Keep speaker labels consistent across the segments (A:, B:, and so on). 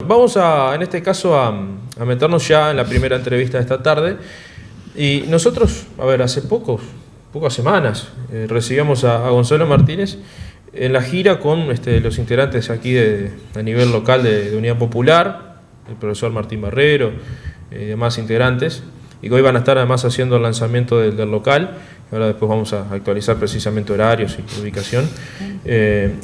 A: Vamos en este caso, a meternos ya en la primera entrevista de esta tarde. Y nosotros, hace pocas semanas, recibimos a Gonzalo Martínez en la gira con los integrantes aquí a nivel local de Unidad Popular, el profesor Martín Barrero y demás integrantes, y que hoy van a estar además haciendo el lanzamiento del local. Ahora después vamos a actualizar precisamente horarios y ubicación.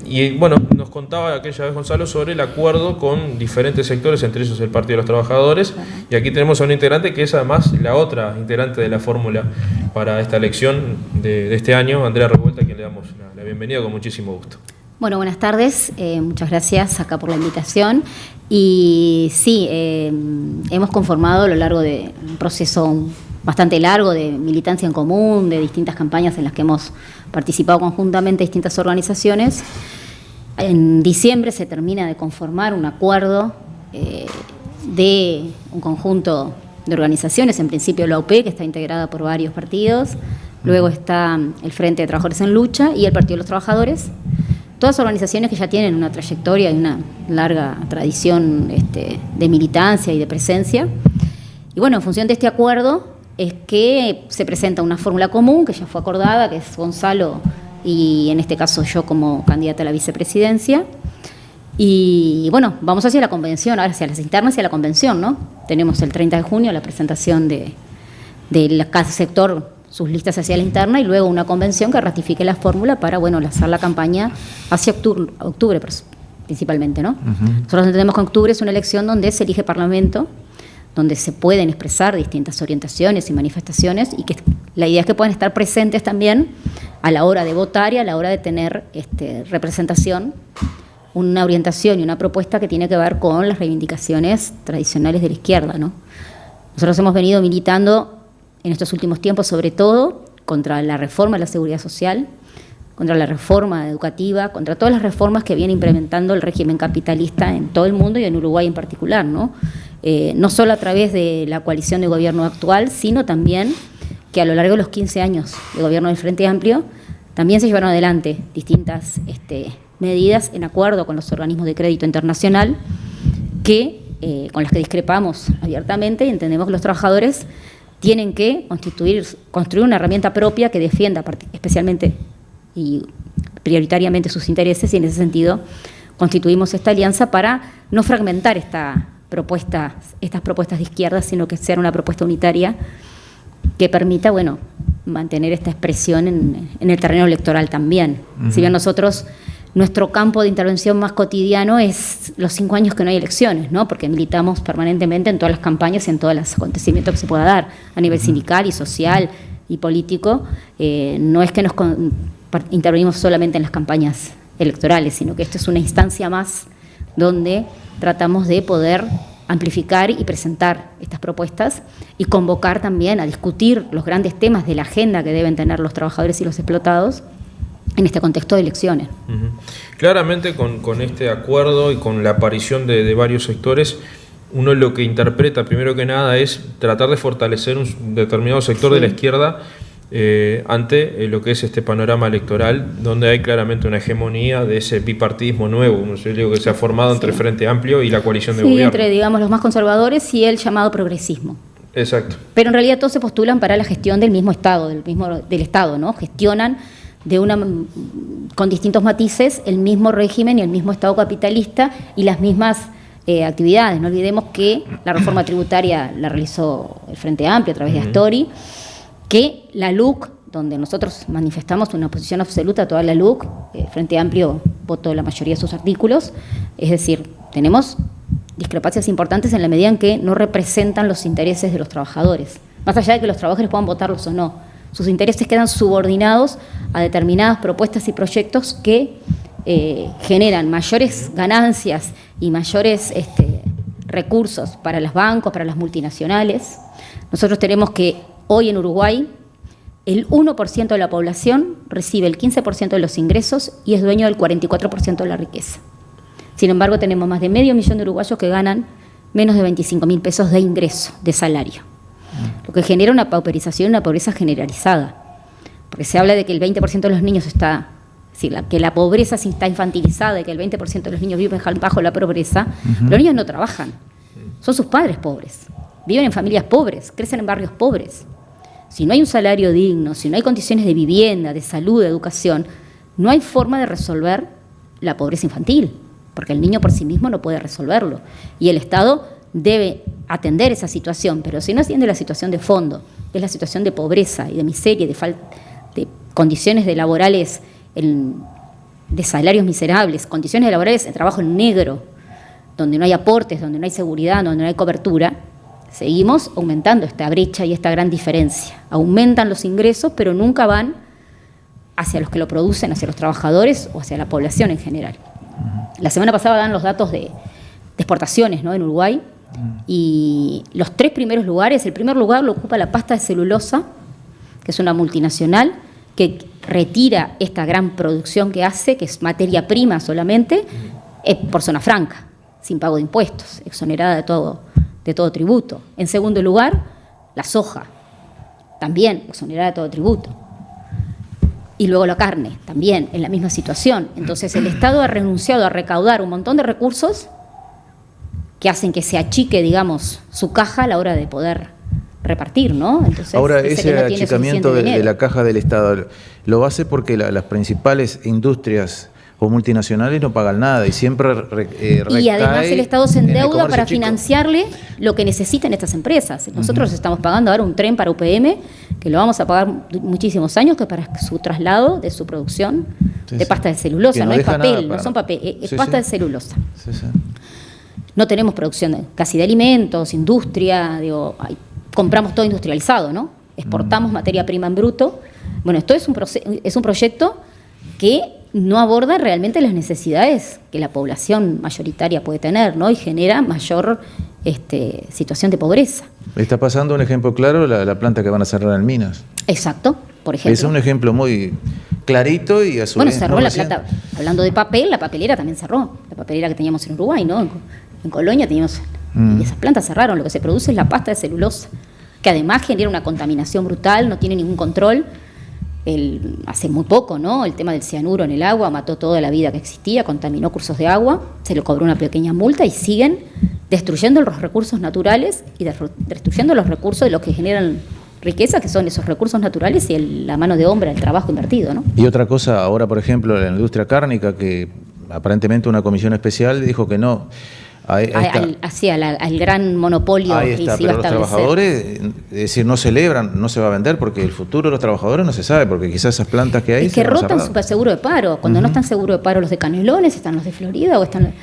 A: Y bueno, nos contaba aquella vez Gonzalo sobre el acuerdo con diferentes sectores, entre ellos el Partido de los Trabajadores. Y aquí tenemos a un integrante que es además la otra integrante de la fórmula para esta elección de este año, Andrea Revuelta, a quien le damos la bienvenida con muchísimo gusto.
B: Bueno, buenas tardes, muchas gracias acá por la invitación. Y sí, hemos conformado a lo largo de un proceso bastante largo de militancia en común, de distintas campañas en las que hemos participado conjuntamente distintas organizaciones. En diciembre se termina de conformar un acuerdo de un conjunto de organizaciones, en principio la UP, que está integrada por varios partidos, luego está el Frente de Trabajadores en Lucha y el Partido de los Trabajadores. Todas organizaciones que ya tienen una trayectoria y una larga tradición de militancia y de presencia. Y bueno, en función de este acuerdo es que se presenta una fórmula común que ya fue acordada, que es Gonzalo y en este caso yo como candidata a la vicepresidencia. Y bueno, vamos hacia la convención, ahora hacia las internas y a la convención, ¿no? Tenemos el 30 de junio la presentación de cada sector, sus listas hacia la interna, y luego una convención que ratifique la fórmula para, bueno, lanzar la campaña hacia octubre principalmente, ¿no? Nosotros entendemos que octubre es una elección donde se elige parlamento, donde se pueden expresar distintas orientaciones y manifestaciones, y que la idea es que puedan estar presentes también a la hora de votar y a la hora de tener representación, una orientación y una propuesta que tiene que ver con las reivindicaciones tradicionales de la izquierda, ¿no? Nosotros hemos venido militando en estos últimos tiempos, sobre todo, contra la reforma de la seguridad social, contra la reforma educativa, contra todas las reformas que viene implementando el régimen capitalista en todo el mundo y en Uruguay en particular, ¿no? No solo a través de la coalición de gobierno actual, sino también que a lo largo de los 15 años de gobierno del Frente Amplio también se llevaron adelante distintas medidas en acuerdo con los organismos de crédito internacional con las que discrepamos abiertamente, y entendemos que los trabajadores tienen que construir una herramienta propia que defienda especialmente y prioritariamente sus intereses, y en ese sentido constituimos esta alianza para no fragmentar estas propuestas de izquierda, sino que sea una propuesta unitaria que permita, bueno, mantener esta expresión en el terreno electoral también. Si bien nuestro campo de intervención más cotidiano es los 5 años que no hay elecciones, ¿no? Porque militamos permanentemente en todas las campañas y en todos los acontecimientos que se pueda dar a nivel sindical y social y político. No es que intervenimos solamente en las campañas electorales, sino que esto es una instancia más donde tratamos de poder amplificar y presentar estas propuestas y convocar también a discutir los grandes temas de la agenda que deben tener los trabajadores y los explotados en este contexto de elecciones.
A: Claramente con este acuerdo y con la aparición de varios sectores, uno lo que interpreta primero que nada es tratar de fortalecer un determinado sector de la izquierda ante lo que es este panorama electoral, donde hay claramente una hegemonía de ese bipartidismo nuevo, como yo digo, que se ha formado entre el Frente Amplio y la coalición de gobierno.
B: Entre, digamos, los más conservadores y el llamado progresismo.
A: Exacto.
B: Pero en realidad todos se postulan para la gestión del mismo Estado, del Estado, ¿no? Gestionan con distintos matices el mismo régimen y el mismo Estado capitalista y las mismas actividades. No olvidemos que la reforma tributaria la realizó el Frente Amplio a través de Astori, que la LUC, donde nosotros manifestamos una oposición absoluta a toda la LUC, el Frente Amplio votó la mayoría de sus artículos, es decir, tenemos discrepancias importantes en la medida en que no representan los intereses de los trabajadores, más allá de que los trabajadores puedan votarlos o no. Sus intereses quedan subordinados a determinadas propuestas y proyectos que generan mayores ganancias y mayores recursos para los bancos, para las multinacionales. Nosotros tenemos que hoy en Uruguay el 1% de la población recibe el 15% de los ingresos y es dueño del 44% de la riqueza. Sin embargo, tenemos más de 500.000 de uruguayos que ganan menos de 25.000 pesos de ingreso, de salario. Lo que genera una pauperización, una pobreza generalizada. Porque se habla de que el 20% de los niños está Es decir, que la pobreza está infantilizada y que el 20% de los niños viven bajo la pobreza, los niños no trabajan. Son sus padres pobres. Viven en familias pobres, crecen en barrios pobres. Si no hay un salario digno, si no hay condiciones de vivienda, de salud, de educación, no hay forma de resolver la pobreza infantil, porque el niño por sí mismo no puede resolverlo. Y el Estado debe atender esa situación, pero si no atiende la situación de fondo, que es la situación de pobreza y de miseria, de condiciones laborales, de salarios miserables, condiciones laborales de trabajo en negro, donde no hay aportes, donde no hay seguridad, donde no hay cobertura, seguimos aumentando esta brecha y esta gran diferencia. Aumentan los ingresos, pero nunca van hacia los que lo producen, hacia los trabajadores o hacia la población en general. La semana pasada dan los datos de exportaciones, ¿no?, en Uruguay, y los 3 primeros lugares, el primer lugar lo ocupa la pasta de celulosa, que es una multinacional que retira esta gran producción que hace, que es materia prima solamente, por zona franca, sin pago de impuestos, exonerada de todo tributo. En segundo lugar, la soja, también exonerada de todo tributo. Y luego la carne, también en la misma situación. Entonces el Estado ha renunciado a recaudar un montón de recursos que hacen que se achique, digamos, su caja a la hora de poder repartir, ¿no? Entonces,
C: ahora,
B: ese
C: ese
B: no tiene
C: achicamiento de
B: dinero.
C: la caja del Estado, lo hace porque las principales industrias o multinacionales no pagan nada y siempre recae.
B: Y además el Estado se endeuda para
C: chico.
B: financiarle lo que necesitan estas empresas. Nosotros estamos pagando ahora un tren para UPM, que lo vamos a pagar muchísimos años, que para su traslado de su producción de pasta de celulosa,
C: Que
B: no es
C: deja
B: papel,
C: nada
B: no son papel, es
C: Sí,
B: pasta
C: sí.
B: de celulosa.
C: Sí, sí.
B: No tenemos producción casi de alimentos, industria, compramos todo industrializado, ¿no? Exportamos materia prima en bruto. Bueno, esto es un proyecto que no aborda realmente las necesidades que la población mayoritaria puede tener, ¿no? Y genera mayor situación de pobreza.
C: Está pasando un ejemplo claro, la planta que van a cerrar en Minas.
B: Exacto, por ejemplo.
C: Es un ejemplo muy clarito y a su
B: Bueno,
C: vez
B: cerró
C: muy
B: la
C: reciente.
B: plata. Hablando de papel, la papelera también cerró. La papelera que teníamos en Uruguay, ¿no? En Colonia teníamos... Y esas plantas cerraron. Lo que se produce es la pasta de celulosa, que además genera una contaminación brutal, no tiene ningún control. Hace muy poco, ¿no? El tema del cianuro en el agua mató toda la vida que existía, contaminó cursos de agua, se le cobró una pequeña multa y siguen destruyendo los recursos naturales y destruyendo los recursos de los que generan riqueza, que son esos recursos naturales y la mano de obra, el trabajo invertido, ¿no?
C: Y otra cosa, ahora por ejemplo, la industria cárnica, que aparentemente una comisión especial dijo que no.
B: Al gran monopolio
C: ahí
B: que
C: está,
B: se iba a
C: pero los
B: establecer.
C: trabajadores, es decir, no celebran, no se va a vender porque el futuro de los trabajadores no se sabe, porque quizás esas plantas que hay
B: Es que
C: se van a
B: rotan
C: cerrar.
B: su seguro de paro. Cuando no están seguro de paro los de Canelones, están los de Florida o están...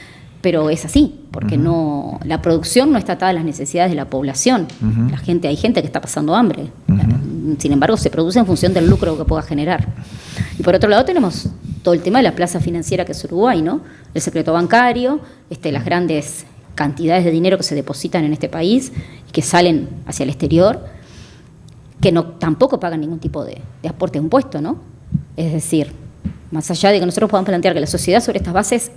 B: Pero es así, porque no, la producción no está atada a las necesidades de la población. Hay gente que está pasando hambre. Sin embargo, se produce en función del lucro que pueda generar. Y por otro lado tenemos todo el tema de la plaza financiera que es Uruguay, ¿no? El secreto bancario, las grandes cantidades de dinero que se depositan en este país y que salen hacia el exterior, que tampoco pagan ningún tipo de aporte de impuesto, ¿no? Es decir, más allá de que nosotros podamos plantear que la sociedad sobre estas bases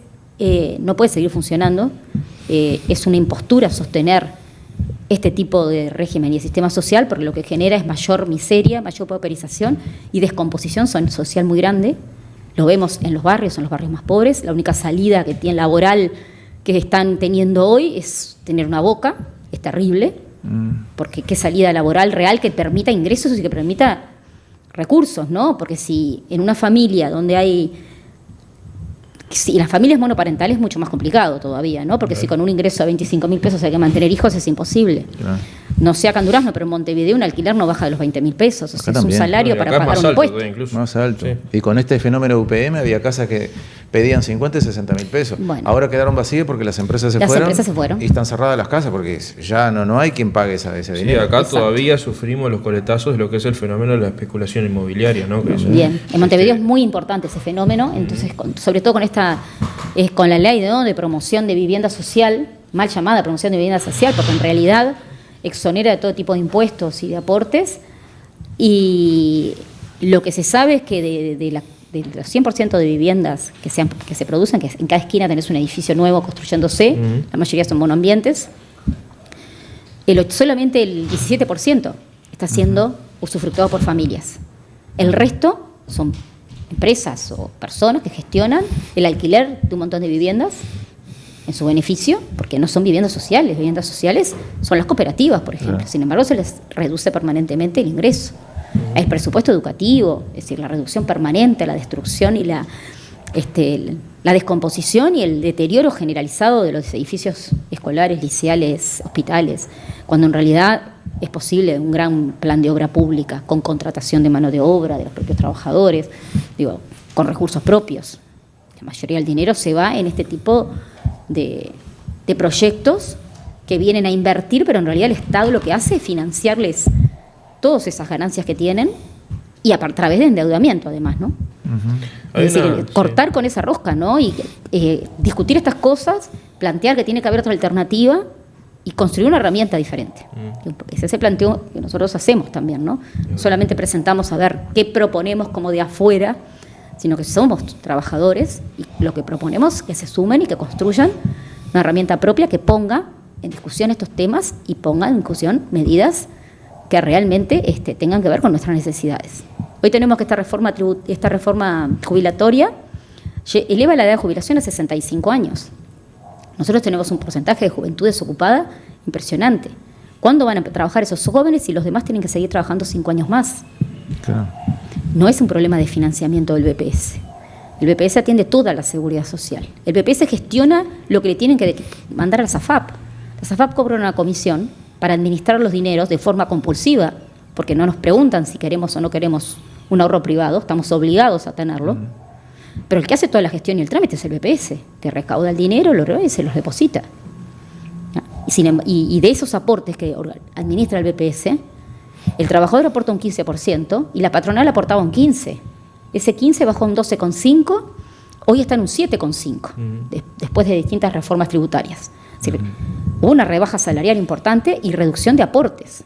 B: no puede seguir funcionando, es una impostura sostener este tipo de régimen y de sistema social, porque lo que genera es mayor miseria, mayor pauperización y descomposición social muy grande. Lo vemos en los barrios más pobres. La única salida que tienen laboral que están teniendo hoy es tener una boca. Es terrible, porque qué salida laboral real que permita ingresos y que permita recursos, ¿no? Porque si en una familia donde si las familias monoparentales es mucho más complicado todavía, ¿no? Porque si con un ingreso de 25.000 pesos hay que mantener hijos es imposible.
C: Claro.
B: No sé acá en Durazno, pero en Montevideo un alquiler no baja de los 20.000 pesos. O sea, es un
C: también.
B: salario
A: Bueno, y
B: para
A: acá es
B: pagar
A: más
B: un
A: alto
B: impuesto.
A: todavía incluso.
C: Más alto.
A: Sí.
C: Y con este fenómeno UPM había casas que pedían 50 y 60.000 pesos.
B: Bueno.
C: Ahora quedaron vacías porque las empresas se fueron. Y están cerradas las casas porque ya no hay quien pague ese
A: Sí,
C: dinero.
A: acá
B: Exacto.
A: todavía sufrimos los coletazos de lo que es el fenómeno de la especulación inmobiliaria, ¿no? Que
B: Bien, en Montevideo es muy importante ese fenómeno, entonces sobre todo con la ley de promoción de vivienda social, mal llamada promoción de vivienda social, porque en realidad exonera de todo tipo de impuestos y de aportes, y lo que se sabe es que de los 100% de viviendas que se producen, que en cada esquina tenés un edificio nuevo construyéndose, la mayoría son monoambientes, solamente el 17% está siendo usufructuado por familias. El resto son empresas o personas que gestionan el alquiler de un montón de viviendas en su beneficio, porque no son viviendas sociales son las cooperativas, por ejemplo. Claro. Sin embargo, se les reduce permanentemente el ingreso. El presupuesto educativo, es decir, la reducción permanente, la destrucción y la descomposición y el deterioro generalizado de los edificios escolares, liceales, hospitales, cuando en realidad es posible un gran plan de obra pública con contratación de mano de obra de los propios trabajadores, con recursos propios. La mayoría del dinero se va en este tipo de proyectos que vienen a invertir, pero en realidad el Estado lo que hace es financiarles todas esas ganancias que tienen y a través de endeudamiento, además, ¿no? Uh-huh. Es decir, cortar con esa rosca, ¿no? Y discutir estas cosas, plantear que tiene que haber otra alternativa y construir una herramienta diferente. Es ese planteo que nosotros hacemos también, ¿no? No solamente presentamos a ver qué proponemos como de afuera, sino que somos trabajadores y lo que proponemos es que se sumen y que construyan una herramienta propia que ponga en discusión estos temas y ponga en discusión medidas que realmente tengan que ver con nuestras necesidades. Hoy tenemos que esta reforma jubilatoria eleva la edad de jubilación a 65 años. Nosotros tenemos un porcentaje de juventud desocupada impresionante. ¿Cuándo van a trabajar esos jóvenes si los demás tienen que seguir trabajando 5 años más? Claro. No es un problema de financiamiento del BPS. El BPS atiende toda la seguridad social. El BPS gestiona lo que le tienen que mandar a la SAFAP. La SAFAP cobra una comisión para administrar los dineros de forma compulsiva, porque no nos preguntan si queremos o no queremos un ahorro privado, estamos obligados a tenerlo. Pero el que hace toda la gestión y el trámite es el BPS, que recauda el dinero, lo revela y se los deposita. Y de esos aportes que administra el BPS, el trabajador aporta un 15% y la patronal aportaba un 15%. Ese 15 bajó a un 12,5%, hoy está en un 7,5%, después de distintas reformas tributarias. Es decir, hubo una rebaja salarial importante y reducción de aportes.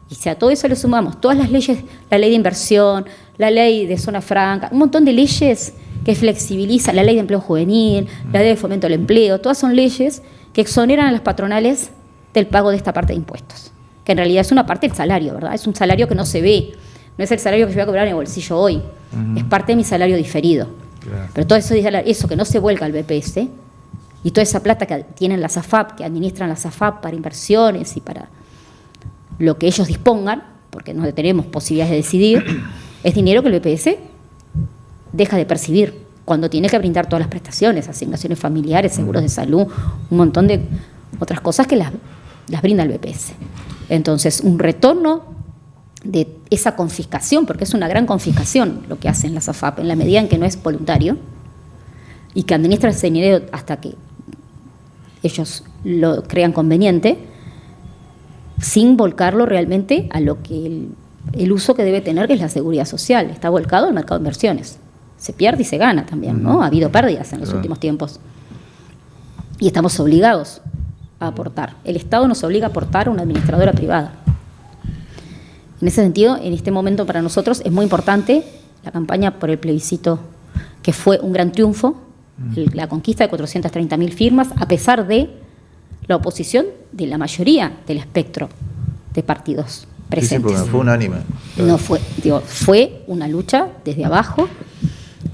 B: Y si a todo eso le sumamos todas las leyes, la ley de inversión, la ley de zona franca, un montón de leyes que flexibilizan, la ley de empleo juvenil, la ley de fomento del empleo, todas son leyes que exoneran a las patronales del pago de esta parte de impuestos, que en realidad es una parte del salario, ¿verdad? Es un salario que no se ve, no es el salario que yo voy a cobrar en el bolsillo hoy, es parte de mi salario diferido. Claro. Pero todo eso que no se vuelca al BPS y toda esa plata que tienen la SAFAP, que administran la SAFAP para inversiones y para lo que ellos dispongan, porque no tenemos posibilidades de decidir, es dinero que el BPS deja de percibir cuando tiene que brindar todas las prestaciones, asignaciones familiares, seguros de salud, un montón de otras cosas que las brinda el BPS. Entonces, un retorno de esa confiscación, porque es una gran confiscación lo que hacen las AFAP, en la medida en que no es voluntario, y que administran ese dinero hasta que ellos lo crean conveniente, sin volcarlo realmente a lo que el uso que debe tener, que es la seguridad social. Está volcado al mercado de inversiones. Se pierde y se gana también, ¿no? Ha habido pérdidas en los últimos tiempos. Y estamos obligados a aportar. El Estado nos obliga a aportar a una administradora privada. En ese sentido, en este momento para nosotros es muy importante la campaña por el plebiscito, que fue un gran triunfo, la conquista de 430.000 firmas, a pesar de la oposición de la mayoría del espectro de partidos presentes.
C: Sí, fue unánime.
B: No fue una lucha desde abajo,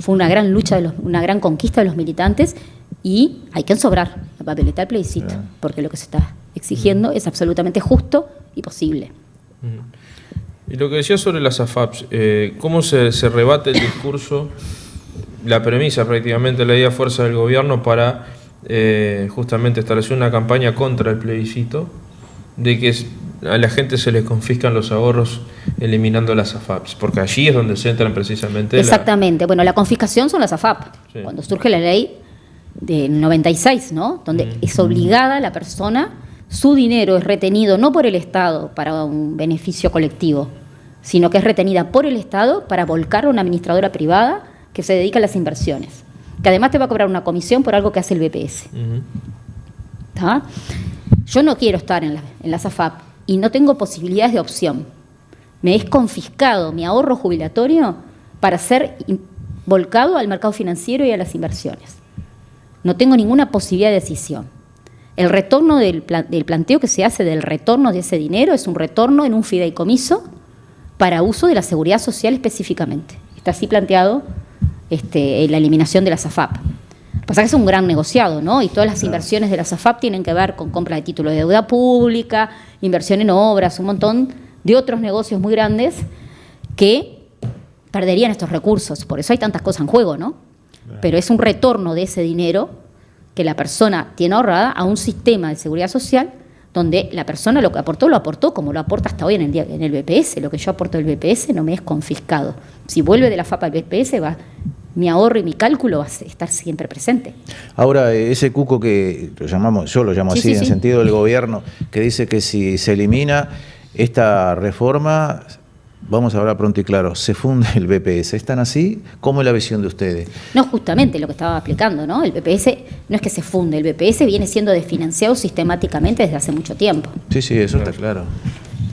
B: fue una gran lucha, una gran conquista de los militantes, y hay que ensobrar la papeleta del plebiscito, porque lo que se está exigiendo es absolutamente justo y posible.
A: Y lo que decía sobre las AFAPs, ¿cómo se rebate el discurso, la premisa prácticamente, la idea fuerza del gobierno para justamente establecer una campaña contra el plebiscito, de que a la gente se les confiscan los ahorros eliminando las AFAPs? Porque allí es donde se entran precisamente.
B: Exactamente. Bueno, la confiscación son las AFAP. Sí. Cuando surge la ley del 96, ¿no? Donde es obligada la persona, su dinero es retenido no por el Estado para un beneficio colectivo, sino que es retenida por el Estado para volcar a una administradora privada que se dedica a las inversiones, que además te va a cobrar una comisión por algo que hace el BPS. ¿Tá? Yo no quiero estar en la SAFAP y no tengo posibilidades de opción. Me es confiscado mi ahorro jubilatorio para ser volcado al mercado financiero y a las inversiones. No tengo ninguna posibilidad de decisión. El retorno del planteo que se hace del retorno de ese dinero es un retorno en un fideicomiso para uso de la seguridad social específicamente. Está así planteado la eliminación de la SAFAP. Pasa que es un gran negociado, ¿no? Y todas las inversiones de la SAFAP tienen que ver con compra de títulos de deuda pública, inversión en obras, un montón de otros negocios muy grandes que perderían estos recursos. Por eso hay tantas cosas en juego, ¿no? Pero es un retorno de ese dinero que la persona tiene ahorrada a un sistema de seguridad social donde la persona lo aportó como lo aporta hasta hoy en el BPS. Lo que yo aporto del BPS no me es confiscado. Si vuelve de la FAP al BPS, mi ahorro y mi cálculo va a estar siempre presente.
C: Ahora, ese cuco que yo lo llamo así, en sentido del gobierno, que dice que si se elimina esta reforma, vamos a hablar pronto y claro, se funde el BPS. ¿Están así? ¿Cómo es la visión de ustedes?
B: No, justamente lo que estaba explicando, ¿no? El BPS no es que se funde, el BPS viene siendo desfinanciado sistemáticamente desde hace mucho tiempo.
C: Sí, eso está claro.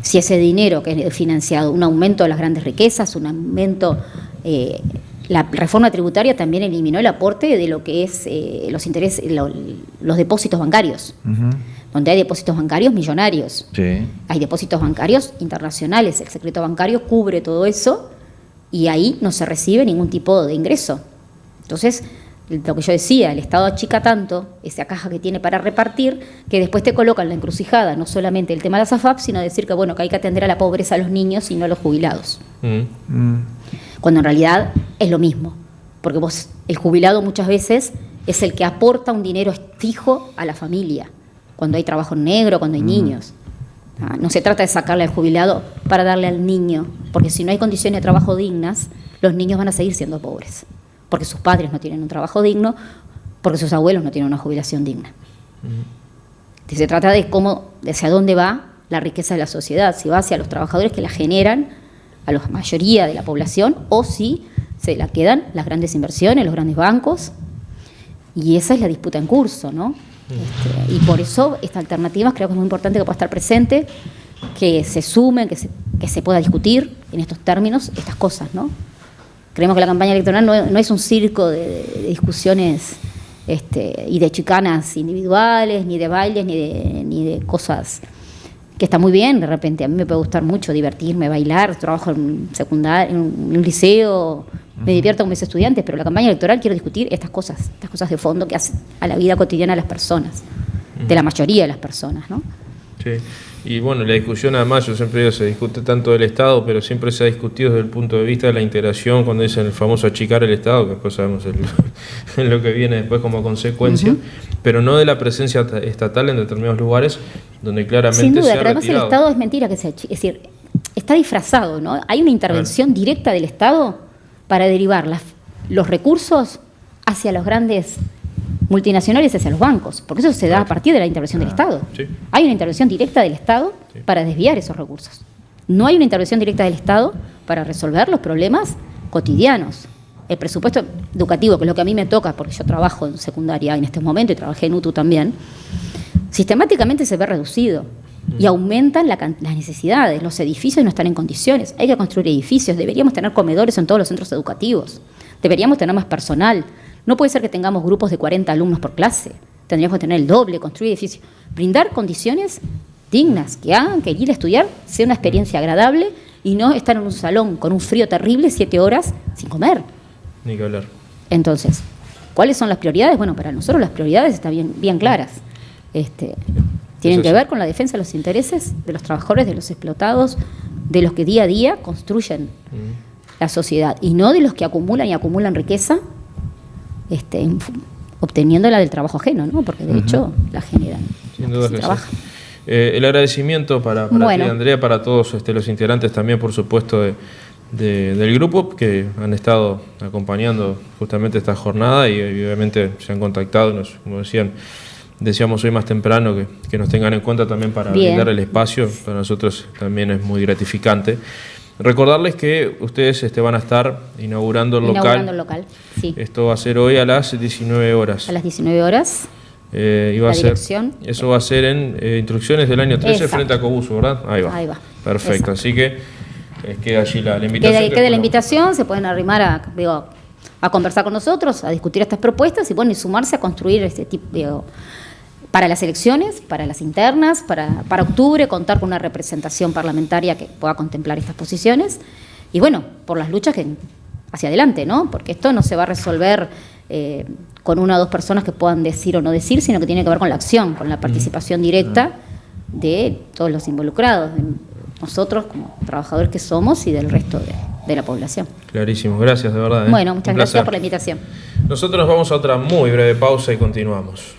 B: Si ese dinero que es financiado, un aumento de las grandes riquezas, un aumento... la reforma tributaria también eliminó el aporte de lo que es los intereses, los depósitos bancarios, donde hay depósitos bancarios millonarios.
C: Sí.
B: Hay depósitos bancarios internacionales, el secreto bancario cubre todo eso y ahí no se recibe ningún tipo de ingreso. Entonces, lo que yo decía, el Estado achica tanto esa caja que tiene para repartir que después te coloca en la encrucijada no solamente el tema de la SAFAP, sino decir que bueno, que hay que atender a la pobreza a los niños y no a los jubilados. Cuando en realidad es lo mismo, porque el jubilado muchas veces es el que aporta un dinero fijo a la familia, cuando hay trabajo negro, cuando hay niños. No se trata de sacarle al jubilado para darle al niño, porque si no hay condiciones de trabajo dignas, los niños van a seguir siendo pobres, porque sus padres no tienen un trabajo digno, porque sus abuelos no tienen una jubilación digna. Se trata de hacia dónde va la riqueza de la sociedad, si va hacia los trabajadores que la generan, a la mayoría de la población, o si se la quedan las grandes inversiones, los grandes bancos, y esa es la disputa en curso, ¿no? Y por eso esta alternativa creo que es muy importante que pueda estar presente, que se sumen, que se pueda discutir en estos términos estas cosas, ¿no? Creemos que la campaña electoral no es un circo de discusiones y de chicanas individuales, ni de bailes, ni de cosas que está muy bien. De repente a mí me puede gustar mucho divertirme, bailar, trabajo en secundaria, en un liceo, me divierto con mis estudiantes, pero la campaña electoral quiero discutir estas cosas de fondo que hacen a la vida cotidiana de las personas, de la mayoría de las personas, ¿no?
A: Sí, y bueno, la discusión además, yo siempre digo, se discute tanto del Estado, pero siempre se ha discutido desde el punto de vista de la integración, cuando dicen el famoso achicar el Estado, que después sabemos lo que viene después como consecuencia, pero no de la presencia estatal en determinados lugares donde claramente
B: sin duda,
A: se ha
B: pero además
A: retirado.
B: El Estado es mentira que se achique, es decir, está disfrazado, ¿no? Hay una intervención directa del Estado para derivar los recursos hacia los grandes multinacionales, hacia los bancos, porque eso se da a partir de la intervención del Estado.
A: Sí.
B: Hay una intervención directa del Estado para desviar esos recursos. No hay una intervención directa del Estado para resolver los problemas cotidianos. El presupuesto educativo, que es lo que a mí me toca, porque yo trabajo en secundaria en este momento y trabajé en UTU también, sistemáticamente se ve reducido y aumentan las necesidades. Los edificios no están en condiciones. Hay que construir edificios. Deberíamos tener comedores en todos los centros educativos. Deberíamos tener más personal. No puede ser que tengamos grupos de 40 alumnos por clase. Tendríamos que tener el doble, construir edificios. Brindar condiciones dignas que hagan que ir a estudiar sea una experiencia agradable y no estar en un salón con un frío terrible 7 horas sin comer.
A: Ni que hablar.
B: Entonces, ¿cuáles son las prioridades? Bueno, para nosotros las prioridades están bien claras. Tienen que ver con la defensa de los intereses de los trabajadores, de los explotados, de los que día a día construyen la sociedad, y no de los que acumulan riqueza obteniéndola del trabajo ajeno, ¿no? Porque de hecho la generan.
A: Sin duda
B: que
A: que
B: trabajan.
A: sí. El agradecimiento para ti, Andrea, para todos los integrantes también, por supuesto, del grupo que han estado acompañando justamente esta jornada y obviamente se han contactado, como decíamos hoy más temprano, que nos tengan en cuenta también para brindar el espacio. Para nosotros también es muy gratificante. Recordarles que ustedes van a estar inaugurando el local.
B: Sí.
A: Esto va a ser hoy a las 19 horas.
B: A las 19 horas.
A: Dirección. Eso va a ser en Instrucciones del año 13. Exacto. Frente a Cobuso, ¿verdad? Ahí va. Perfecto. Exacto. Así que queda allí la invitación.
B: Queda la invitación, se pueden arrimar a conversar con nosotros, a discutir estas propuestas y sumarse a construir este tipo para las elecciones, para las internas, para octubre, contar con una representación parlamentaria que pueda contemplar estas posiciones y por las luchas que hacia adelante, ¿no? Porque esto no se va a resolver con una o dos personas que puedan decir o no decir, sino que tiene que ver con la acción, con la participación directa de todos los involucrados, de nosotros como trabajadores que somos y del resto de la población.
A: Clarísimo, gracias de verdad.
B: Bueno, muchas gracias por la invitación.
A: Nosotros vamos a otra muy breve pausa y continuamos.